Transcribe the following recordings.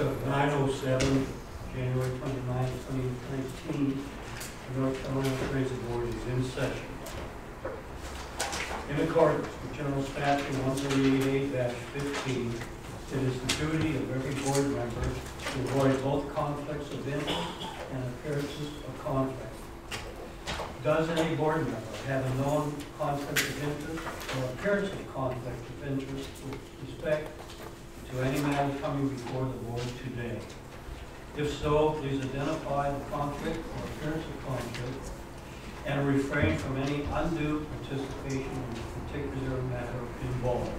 of 9:07, January 29, 2019, the North Carolina Transit Board is in session. In accordance with General Statute 138A-15, it is the duty of every board member to avoid both conflicts of interest and appearances of conflict. Does any board member have a known conflict of interest or appearance of conflict of interest with respect to any matter coming before the board today? If so, please identify the conflict or appearance of conflict and refrain from any undue participation in the particular matter involved.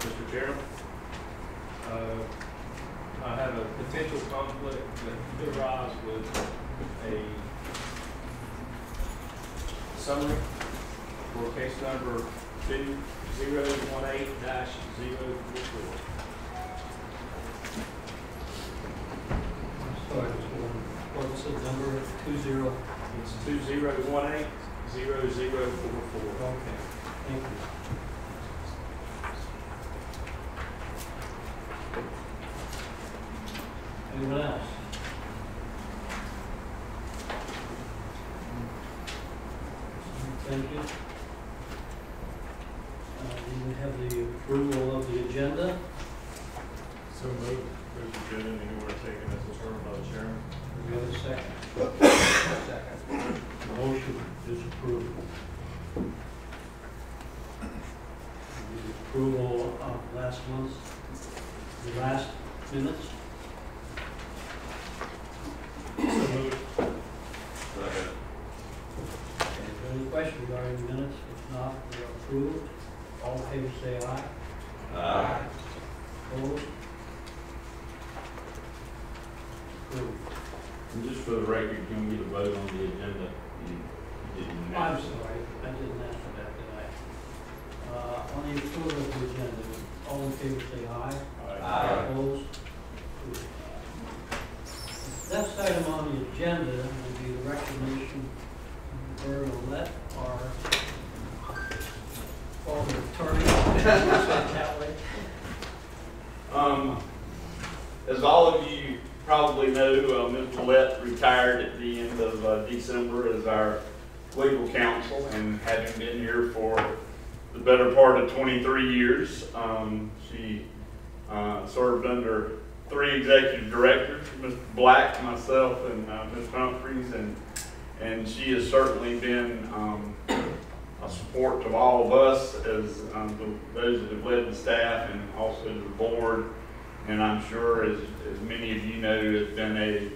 Mr. Chairman, I have a potential conflict that could arise with a summary for case number 2018-044. Sorry, what's the number? 20? It's 2018-0044. Okay, thank you. Anyone else? Thank you. We have the approval of the agenda. So moved. Mr. Chairman, anywhere taken as determined by the chairman. Do we have a second? Second. The motion is approved. The approval of last month's, the last minutes. So moved. Is there any question regarding the minutes? If not, they are approved. All in favor say aye. Aye. Opposed? Approved. And just for the record, can we get a vote on the agenda? You didn't I'm mention. sorry, I didn't ask for that, did I? On the approval of the agenda, all in favor say aye. Aye. Opposed? Approved. Next item on the agenda will be the recognition of Roberta Lett, our former attorney. That way. As all of you probably know, Ms. Millette retired at the end of December as our legal counsel, and having been here for the better part of 23 years, she served under 3 executive directors, Mr. Black, myself, and Ms. Humphreys, and she has certainly been a support to all of us as those that have led the staff and also to the board. And I'm sure, as many of you know, has been a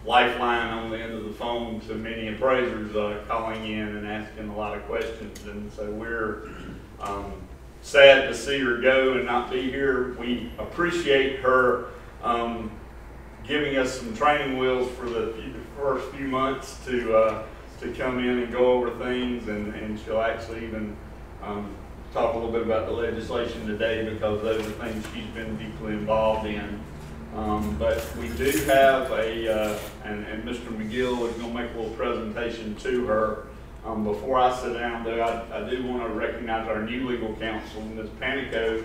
lifeline on the end of the phone to many appraisers calling in and asking a lot of questions. And so we're sad to see her go and not be here. We appreciate her giving us some training wheels for the first few months to come in and go over things, and she'll actually even talk a little bit about the legislation today, because those are things she's been deeply involved in. But we do have and Mr. McGill is going to make a little presentation to her. Before I sit down, though, I do want to recognize our new legal counsel, Ms. Panico.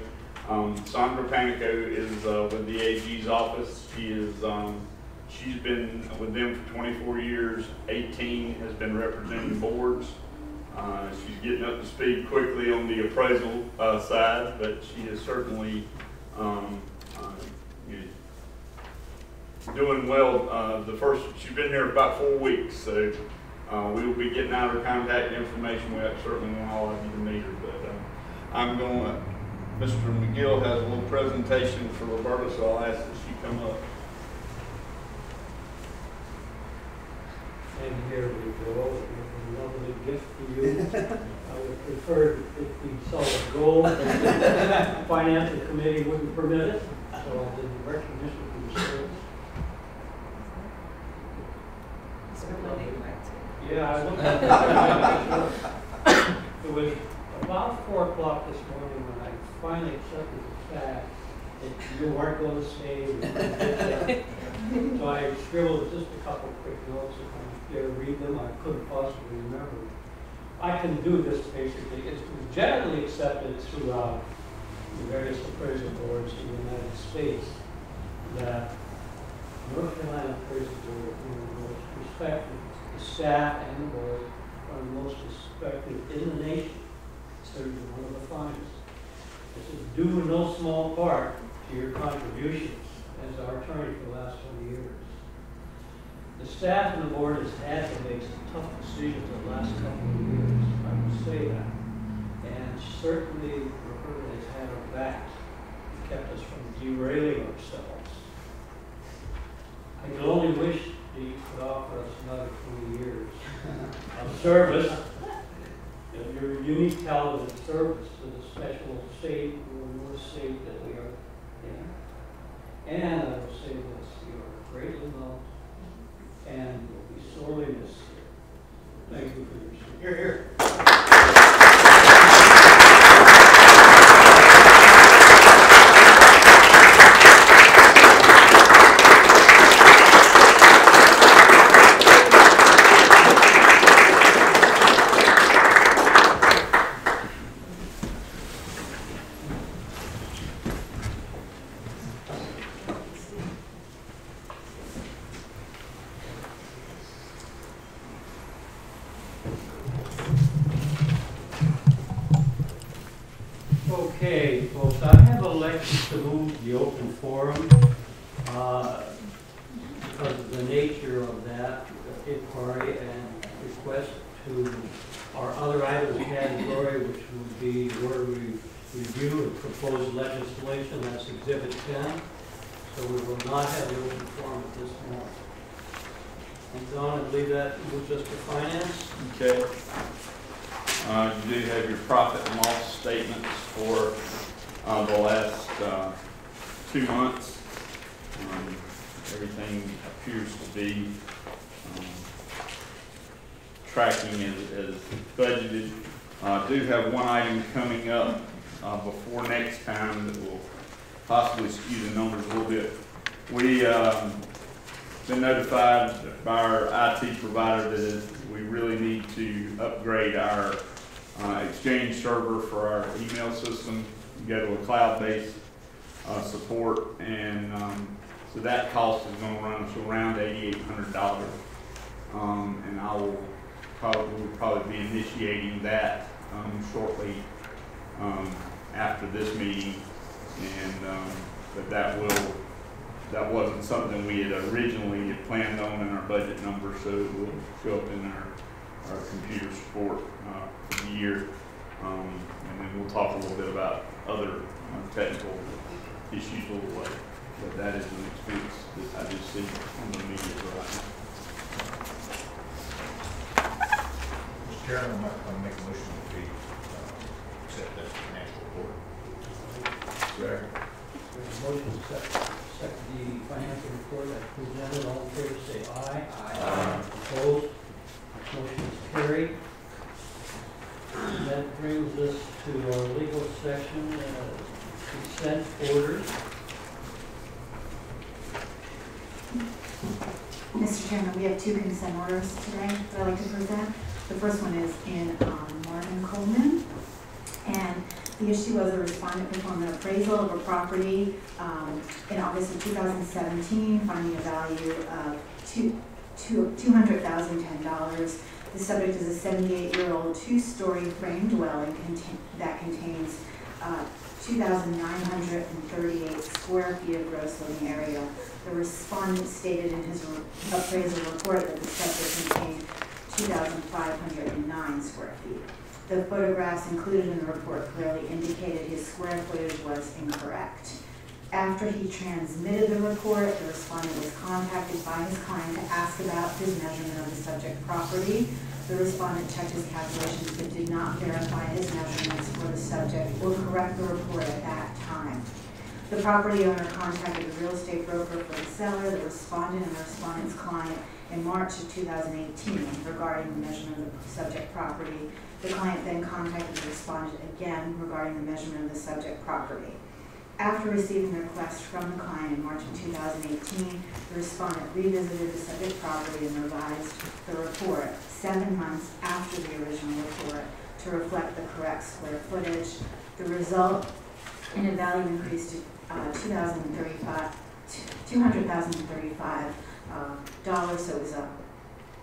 Sandra Panico is with the AG's office. She's been with them for 24 years, 18 has been representing boards. She's getting up to speed quickly on the appraisal side, but she is certainly doing well. She's been here about 4 weeks, so we will be getting out her contact information. We certainly want all of you to meet her, but I'm going to, Mr. McGill has a little presentation for Roberta, so I'll ask that she come up. And here we go. A lovely gift for you. I would prefer if we saw a gold, but the financial committee wouldn't permit it. So I did recognition for the service. Yeah, I looked at it. It was about 4 o'clock this morning when I finally accepted the fact that you weren't going to stay. So I scribbled just a couple quick notes. If I dare read them, I couldn't possibly remember. I can do this basically. It's generally accepted throughout the various appraisal boards in the United States that North Carolina Appraisal Board is the most respected. The staff and the board are the most respected in the nation. Certainly one of the finest. This is due in no small part to your contributions as our attorney for the last 20 years. The staff and the board has had to make some tough decisions the last couple of years, I would say that. And certainly Roberta has had our backs and kept us from derailing ourselves. I can only wish that you could offer us another 20 years of service, of your unique talent and service to the special state, or state that we are in. And I will say this, you are greatly loved and will be sorely missed here. Thank you for your service. Here, here. Okay, folks, I have elected to move the open forum because of the nature of that inquiry and request to our other items category, which would be where we review and propose legislation. That's Exhibit 10. So we will not have the open forum at this moment. And Don, I believe that moves us to finance. Okay. You do have your profit and loss statements for the last 2 months. Everything appears to be tracking as budgeted. Do have one item coming up before next time that will possibly skew the numbers a little bit. We been notified by our IT provider that we really need to upgrade our Exchange server for our email system, go to a cloud-based support, and so that cost is going to run us around $8,800, and I will probably be initiating that shortly after this meeting, and but that wasn't something we had originally planned on in our budget numbers, so it will show up in our computer support for the year, and then we'll talk a little bit about other technical issues a little later. But that is an expense that I just see on the media right now. Mr. Chairman, I'll make a motion to accept that financial report. Sure. Motion to accept the financial report as presented. All in favor say aye. Aye. Opposed? Motion is carried. And that brings us to our legal section, consent orders. Mr. Chairman, we have 2 consent orders today that I'd like to present. The first one is in Martin Coleman, and the issue was a respondent performed an appraisal of a property in August of 2017, finding a value of $200,010. The subject is a 78-year-old 2-story frame dwelling that contains 2,938 square feet of gross living area. The respondent stated in his appraisal report that the subject contained 2,509 square feet. The photographs included in the report clearly indicated his square footage was incorrect. After he transmitted the report, the respondent was contacted by his client to ask about his measurement of the subject property. The respondent checked his calculations but did not verify his measurements for the subject or correct the report at that time. The property owner contacted the real estate broker for the seller, the respondent, and the respondent's client in March of 2018 regarding the measurement of the subject property. The client then contacted the respondent again regarding the measurement of the subject property. After receiving a request from the client in March of 2018, the respondent revisited the subject property and revised the report 7 months after the original report to reflect the correct square footage. The result and the value increased to $200,035, so it was a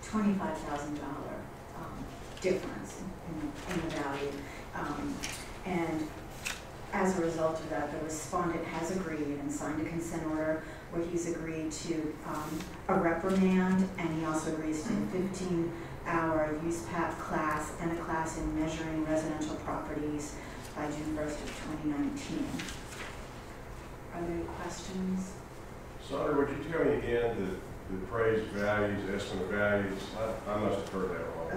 $25,000 difference in the value. And as a result of that, the respondent has agreed and signed a consent order where he's agreed to a reprimand, and he also agrees to a 15-hour USPAP class and a class in measuring residential properties by June 1st of 2019. Are there any questions? Sandra, would you tell me again the appraised values, estimate values? I must have heard that wrong.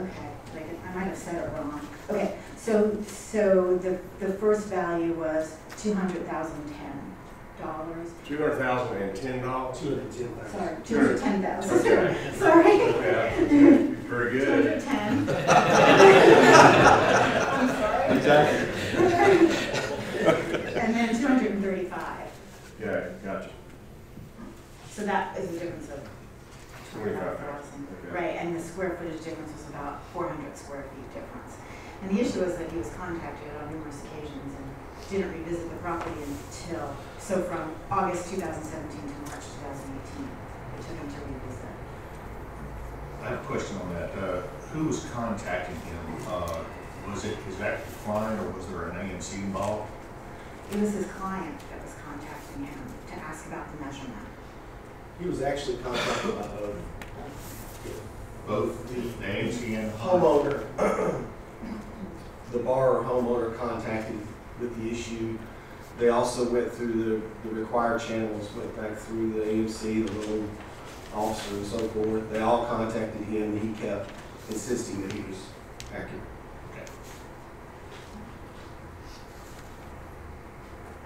Okay, I might have said it wrong. Okay, so the first value was $200,010. $200,010? Sorry, 210,000. Okay. Sorry. Okay. Very good. 210. I'm sorry. Exactly. And then 235. Yeah, gotcha. So that is a difference of 25,000. Okay. Right, and the square footage difference was about 400 square feet difference. And the issue was that he was contacted on numerous occasions and didn't revisit the property until, so from August 2017 to March 2018, it took him to revisit. I have a question on that. Who was contacting him? Was it his active client or was there an ANC involved? It was his client that was contacting him to ask about the measurement. He was actually contacted by Both the ANC and the homeowner. The borrower homeowner contacted with the issue. They also went through the required channels, went back through the AMC, the loan officer and so forth. They all contacted him and he kept insisting that he was accurate. Okay.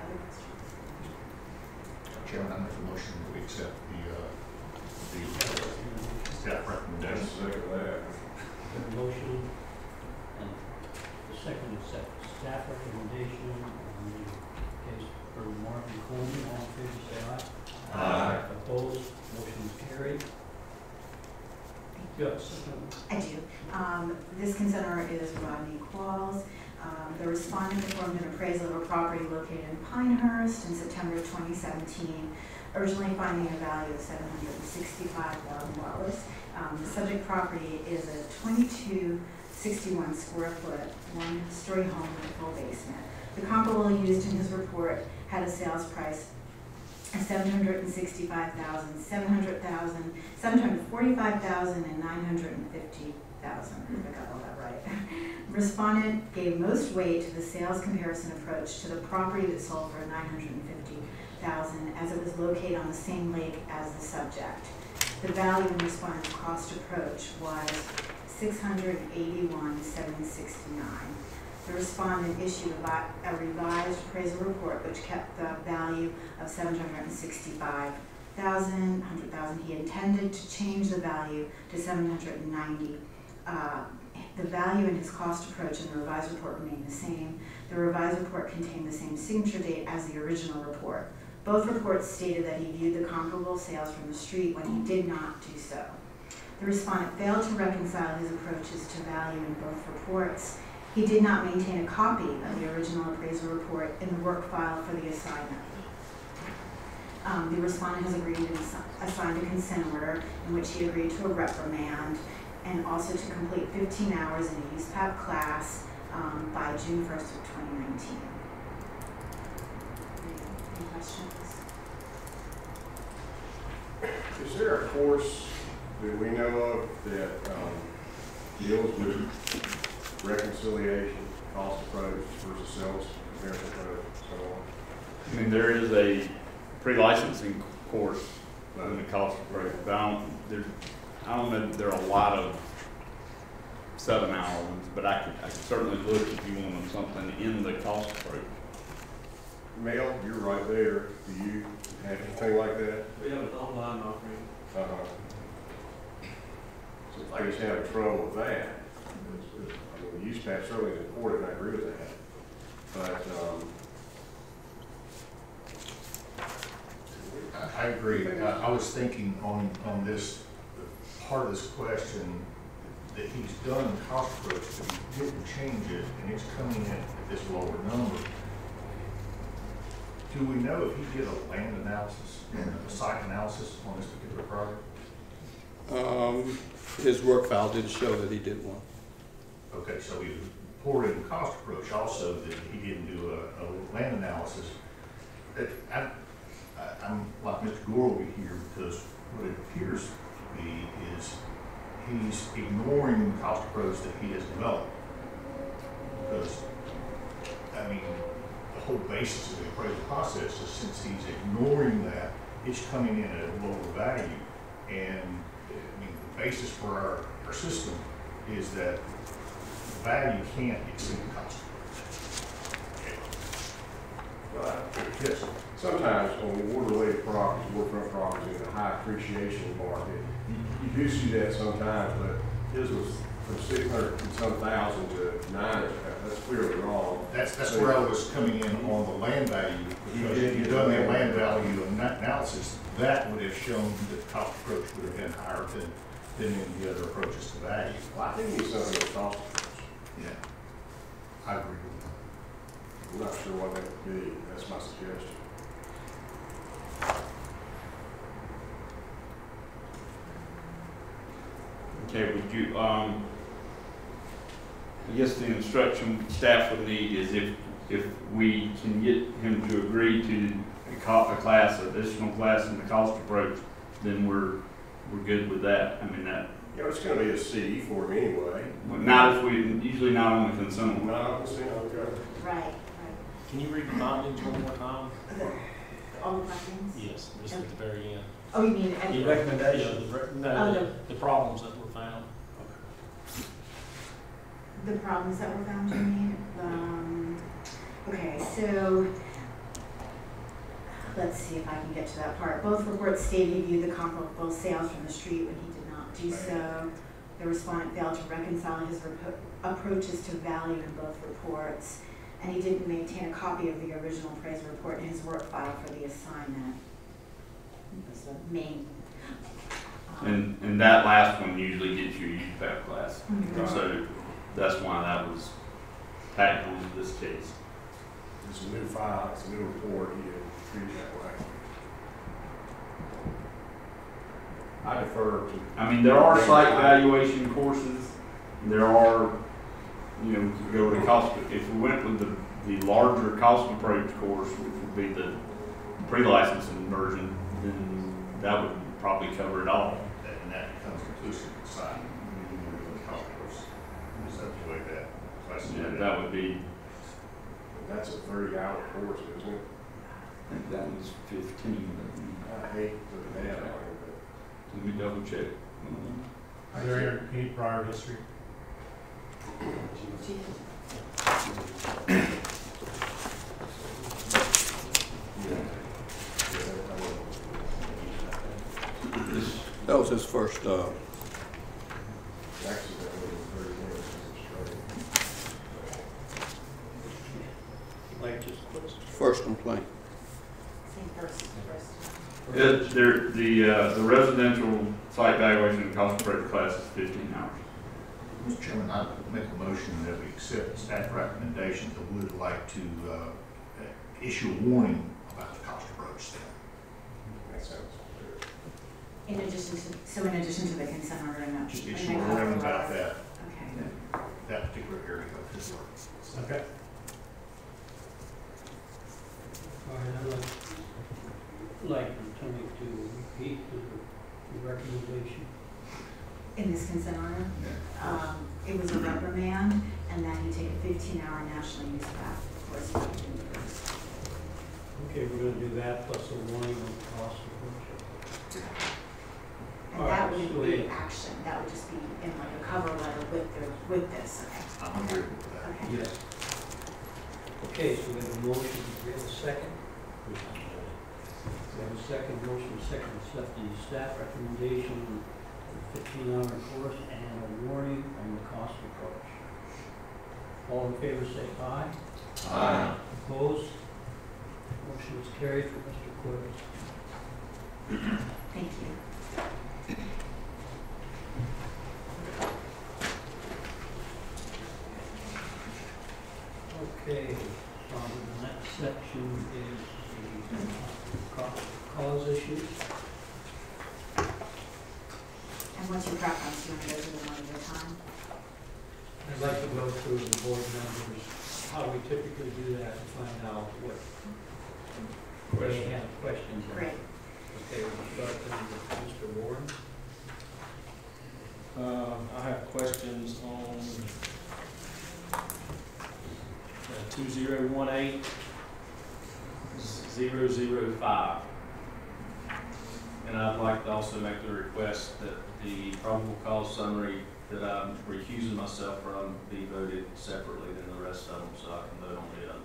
Other questions? Chairman, I make a motion that we accept the staff recommendation. Second that. The motion and the second accept staff recommendation on the case for Martin Coleman. All in favor, say aye. Aye. Opposed, motion is carried. Yes. I do. This consent order is Rodney Qualls. The respondent performed an appraisal of a property located in Pinehurst in September of 2017, originally finding a value of $765,000. The subject property is a 2261 square foot, one-story home with a full basement. The comparable used in his report had a sales price of $765,000, $745,000, and $950,000. I got all that right. Respondent gave most weight to the sales comparison approach to the property that sold for $950,000, as it was located on the same lake as the subject. The value in respondent's cost approach was $681,769. The respondent issued a revised appraisal report which kept the value of $765,000, $100,000. He intended to change the value to $790,000. The value in his cost approach in the revised report remained the same. The revised report contained the same signature date as the original report. Both reports stated that he viewed the comparable sales from the street when he did not do so. The respondent failed to reconcile his approaches to value in both reports. He did not maintain a copy of the original appraisal report in the work file for the assignment. The respondent has agreed and assigned a consent order in which he agreed to a reprimand and also to complete 15 hours in a USPAP class by June 1st of 2019. Any questions? Is there a course that we know of that deals with reconciliation, cost approach versus sales comparison approach, and so on? I mean, there is a pre-licensing course in the cost approach, but I don't know that there are a lot of 7-hour ones, but I could certainly look if you wanted something in the cost approach. Mel, you're right there. Do you have anything like that? We have an online offering. So if I just have trouble with that, I mean, the use tax certainly is important, I agree with that. But, I agree. I was thinking on this, part of this question, that he's done the cost approach, but he didn't change it, and it's coming in at this lower number. Do we know if he did a land analysis and a site analysis on this particular project? His work file didn't show that he did one. Okay, so he reported in cost approach also that he didn't do a land analysis. I'm like Mr. Gore over here because what it appears to be is he's ignoring the cost approach that he has developed. Because, I mean, the whole basis of the appraisal process is since he's ignoring that, it's coming in at a lower value. And, I mean, the basis for our system is that the value can't exceed the cost approach. Yes. Sometimes on water-related properties, waterfront properties in a high appreciation market, you do see that sometimes, but his was from 600 and some thousand to 900. That's clearly wrong. That's where I was coming in on the land value, because if you'd done the land value analysis, that would have shown that the cost approach would have been higher than in the other approaches to value. Well, I think he's something that cost approach. Yeah, I agree with that. I'm not sure what that would be. That's my suggestion. Okay, would you, I guess the instruction staff would need is if we can get him to agree to a class, additional class in the cost approach, then we're good with that. I mean, that. You know, it's gonna be a C for him anyway. Not if we, usually not on the consent. Not on the C, okay. Right. Can you read the findings one more time? All the findings? Yes, just at the very end. Oh, you mean at The the, recommendations, Oh, no, the problems that were found. the problems that were found, you mean? Okay, so, let's see if I can get to that part. Both reports stated he viewed the comparable sales from the street when he did not do so. The respondent failed to reconcile his approaches to value in both reports, and he didn't maintain a copy of the original appraisal report in his work file for the assignment. That's the main. And that last one usually gets you a UPAP class. Mhm. So that's why that was tackled in this case. It's a new file, it's a new report, you treat it that way. I defer to. I mean, there are site valuation courses. There are, you know, to go to cost, if we went with the larger cost approach course, which would be the pre-licensing version, then that would probably cover it all. And that becomes inclusive inside the cost approach. Is that the way that? Yeah, that would be, That's a 30-hour course, isn't it? I think that was 15. I hate looking at it, but Let me double check. Is there any prior history? That was his first, actually, that was 30 minutes straight. Like just first complaint. Same first. The residential site valuation and cost approach class is 15 hours. Mr. Chairman, I make a motion that we accept the staff recommendations, but would like to issue a warning about the cost approach then. That sounds good. In addition to the consent order, and not. Just and issue then a warning cover about letter. that, Okay. that particular area of his work. Okay. All right, I'd like Tony to repeat the recommendation. In this consent order, it was a reprimand, and that he take a 15-hour national use path course. Okay, we're gonna do that plus a warning on cost approach. And All that right, wouldn't so be yeah. action, that would just be in like a cover letter with this, okay? I'm agreeable with that. Okay. Yes. Okay, so we have a motion, we have a second. We have a second motion, a second, accept the staff recommendation, 15-hour course and a warning on the cost approach. All in favor say aye. Aye. Opposed? Motion is carried for Mr. Cordes. Thank you. Okay, the next section is the those issues. And what's your preference? You want to go through them one at a time? I'd like to go through the board members, how we typically do that, and find out what they have questions on. Great. Okay, we'll start then with Mr. Warren. I have questions on 2018-005. And I'd like to also make the request that the probable cause summary that I'm recusing myself from be voted separately than the rest of them, so I can vote on the others.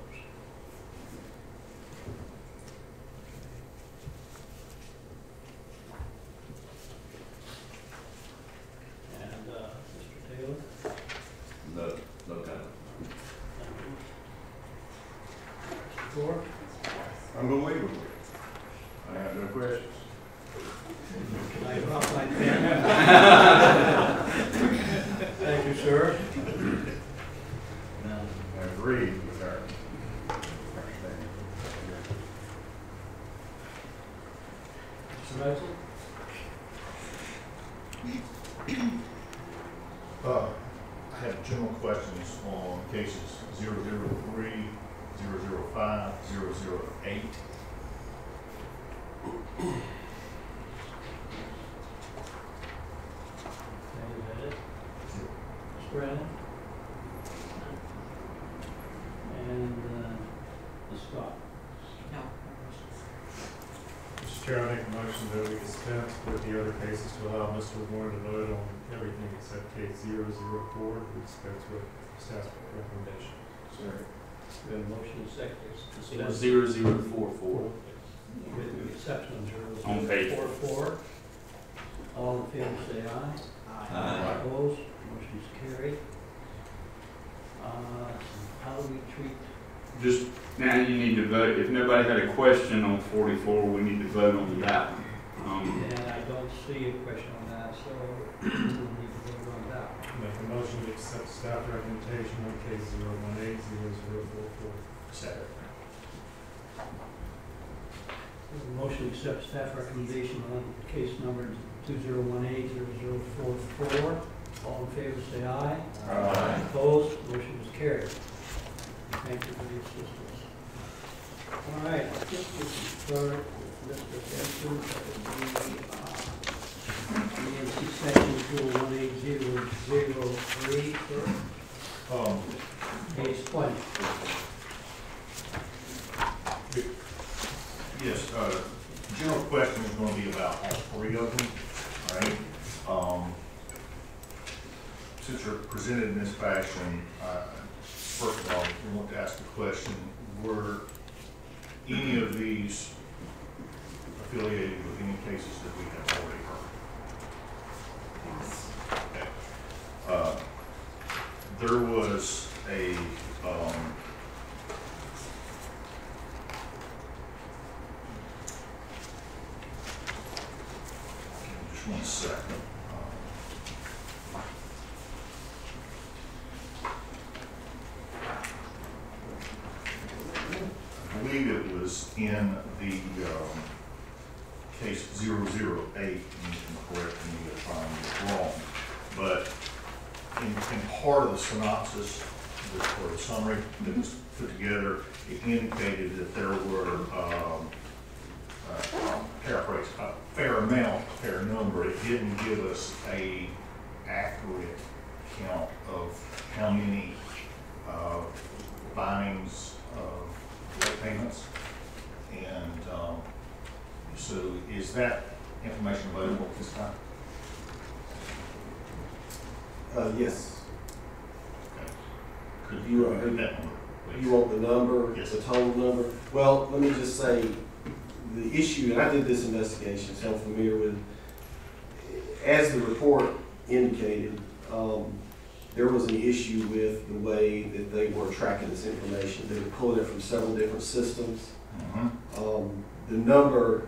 And Mr. Taylor? No, no comment. Mr. Gore? Unbelievable. I have no questions. I drop my pen. Thank you, sir. I agree with her. Mr. Metzl? I have general questions on cases 003, 005, 008. Is that it? Ms. Brennan? And Ms. Scott? No. Mr. Chair, I make a motion that we dispense with the other cases to allow Mr. Warren to vote on everything except case 004. We dispense with staff's recommendation. Sorry. We have a motion and second. Or 0044. With the exception of On page 0044. All in favor say aye. Aye. Opposed, motion's carried. How do we treat, Just now you need to vote, if nobody had a question on 44, we need to vote on that one. and I don't see a question on that, so we'll need to vote on that. Make a motion to accept staff recommendation on case 018, 0044. Second. We have a motion to accept staff recommendation on case number 2018-0044. All in favor say aye. Aye. Opposed, motion is carried. Thank you for the assistance. All right, I think we can start with Mr. Benson. That would be ENC section 2018-003, sir. Page 20. Yes, general question is going to be about all three of them, all right? Since you're presented in this fashion, first of all, we want to ask the question, were any of these affiliated with any cases that we have already heard? Yes. Okay. There was a, just 1 second. I believe it was in the case 008, and you can correct me if I'm wrong, but in part of the synopsis, or the summary that was put together, it indicated that there were, paraphrase, a fair amount, a fair number. It didn't give us a accurate count of how many findings of late payments. And so is that information available at this time? Yes. Okay. Could You you are- repeat that number, please? You want the number, Yes. the total number? Well, let me just say, the issue, and I did this investigation, so I'm familiar with, as the report indicated, there was an issue with the way that they were tracking this information. They were pulling it from several different systems. Mhm. The number,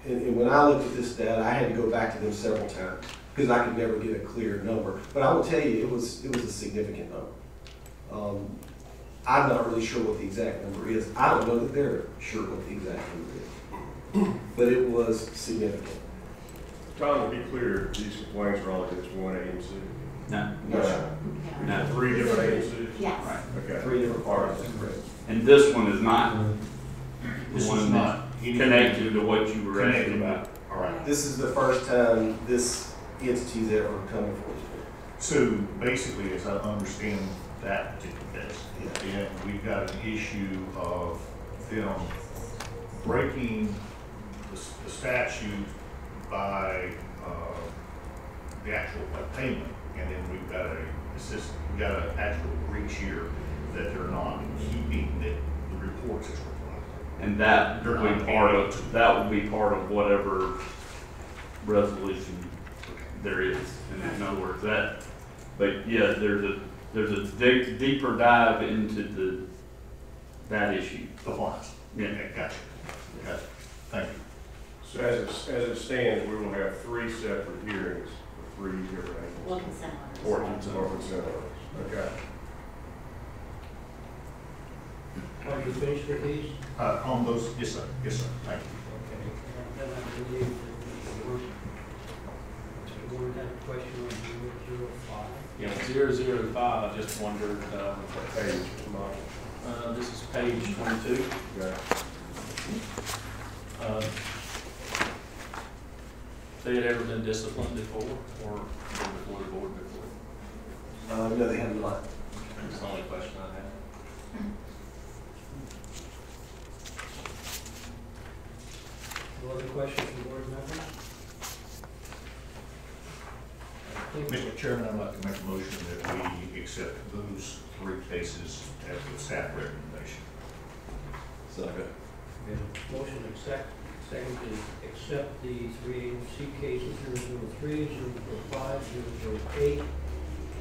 and when I looked at this data, I had to go back to them several times because I could never get a clear number. But I will tell you, it was a significant number. I'm not really sure what the exact number is. I don't know that they're sure what the exact number is. but it was significant. Tom, to be clear, these complaints are all against one AMC? No, Yeah. no. 3 different AMCs? Yes. Right. Okay. 3 different parties. And this one is not This the is one not that's anything connected to what you were asking connected about. All right. This is the first time this entity's ever come before us. So basically, as I understand that particular case, and we've got an issue of them breaking the statute by the actual payment, and then we've got we've got an actual breach here that they're not keeping the reports as reflected. And that They're will not be part paying of, that will be part of whatever resolution there is. In other words, that, but yeah, there's a deeper dive into that issue. The fines. Yeah. Okay, gotcha. Gotcha. Thank you. So as it stands, we will have 3 separate hearings for 3 different Well, agencies. consent orders. Or consent orders. Okay. Are you finished with these? On those, yes, sir. Yes, sir. Thank you. Okay, and then I believe that Mr. Warren had a question on 005. Yeah, 005, I just wondered, What page, Mr. Michael? this is page 22. Okay. They had ever been disciplined before, or before the board before? No, they have not. That's the only question I have. No other questions from board members? Mr. Chairman, I'd like to make a motion that we accept those 3 cases as the staff recommendation. Second. We have a motion to second to accept the 3 agency cases, 003, 005, 008.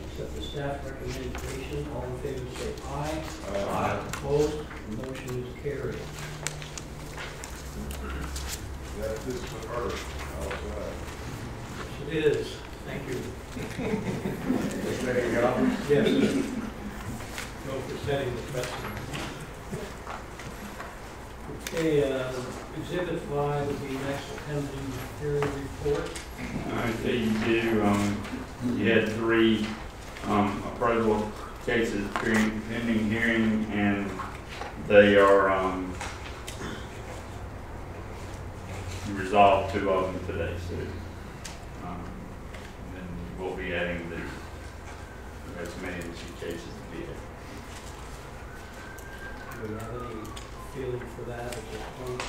Accept the staff recommendation. All in favor say aye. Aye. Opposed? Motion is carried. This is the first. Yes, it is. Thank you. Second, Governor? Yes. No for setting the precedent. Okay, Exhibit 5 would be next pending hearing report. Okay, you do, you had 3 appraisal cases pending hearing, and they are, you resolved 2 of them today, so, and then we'll be adding the remaining 2 cases to be added. Do we have any feeling for that at this point?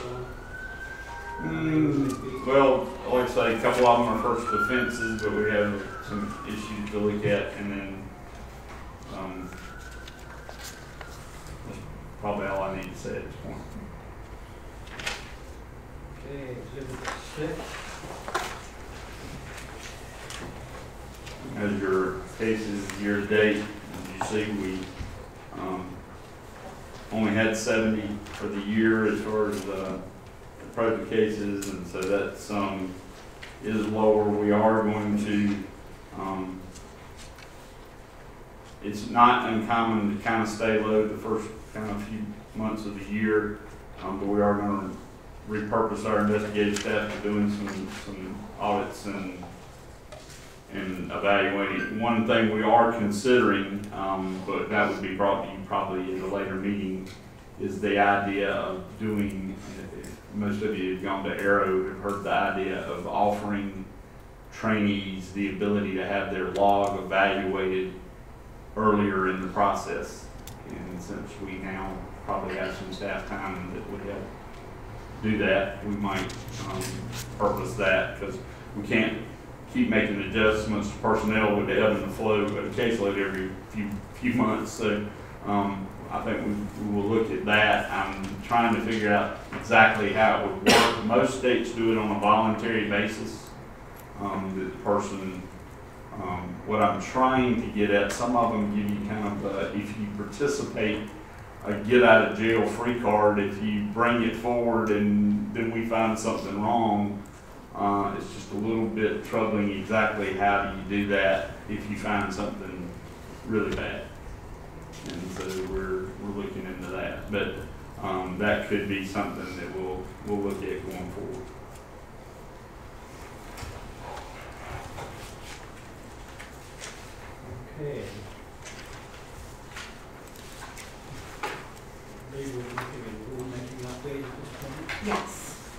Well, like I say, a couple of them are first offenses, but we have some issues to look at, and then, that's probably all I need to say at this point. Okay, Exhibit 6. As your cases year to date, as you see, we, only had 70 for the year as far as, project cases, and so that's, is lower. We are going to, it's not uncommon to kind of stay low the first kind of few months of the year, but we are going to repurpose our investigative staff to doing some audits and evaluating. One thing we are considering, but that would be brought to you probably in a later meeting, is the idea of doing, most of you have gone to Arrow, have heard the idea of offering trainees the ability to have their log evaluated earlier in the process. And since we now probably have some staff time that would help do that, we might purpose that, because we can't keep making adjustments to personnel with the ebb and the flow of the caseload every few months. So I think we will look at that. I'm trying to figure out exactly how it would work. Most states do it on a voluntary basis. The person, what I'm trying to get at, some of them give you kind of, if you participate, a get out of jail free card. If you bring it forward and then we find something wrong, it's just a little bit troubling exactly how do you do that if you find something really bad. And so we're looking into that. But that could be something that we'll look at going forward. Okay. Maybe we're looking at rulemaking update at this point. Yes.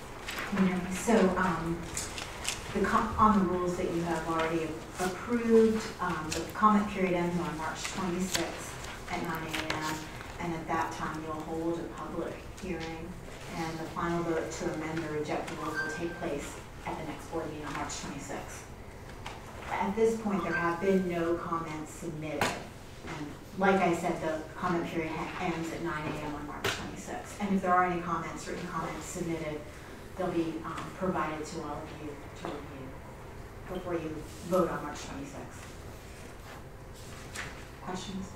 Can you hear me? So, on the rules that you have already approved, the comment period ends on March 26th at 9 a.m. And at that time, you'll hold a public hearing, and the final vote to amend or reject the rules will take place at the next board meeting on March 26th. At this point, there have been no comments submitted. And like I said, the comment period ends at 9 a.m. on March 26th. And if there are any comments, written comments submitted, they'll be provided to all of you to review before you vote on March 26th. Questions?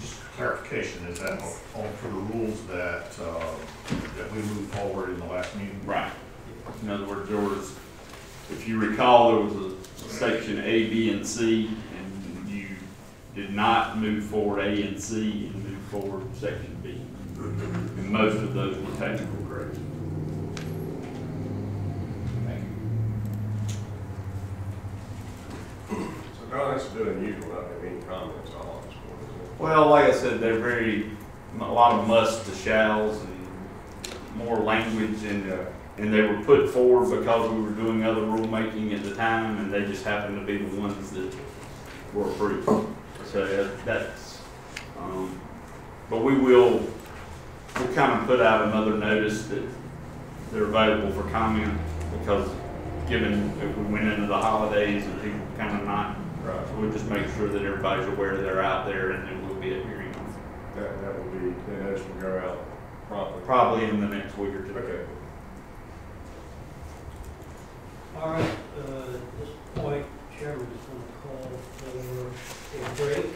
Just clarification, is that on for the rules that, that we moved forward in the last meeting? Right. In other words, there was, if you recall, there was a section A, B, and C, and you did not move forward A and C and move forward section B. And most of those were technical corrections. Thank you. So Don, that's a bit unusual, not having any comments all on this board, isn't it? Well, like I said, they're a lot of must to shalls and more language, and they were put forward because we were doing other rulemaking at the time, and they just happened to be the ones that were approved. So that's, but we'll kind of put out another notice that they're available for comment, because given if we went into the holidays and people kind of not, Right. so we'll just make sure that everybody's aware they're out there, and then we'll be at hearing on it. That will be, that notice will go out promptly. Probably in the next week or two. Okay. All right, at this point, Chairman is going to call for a break.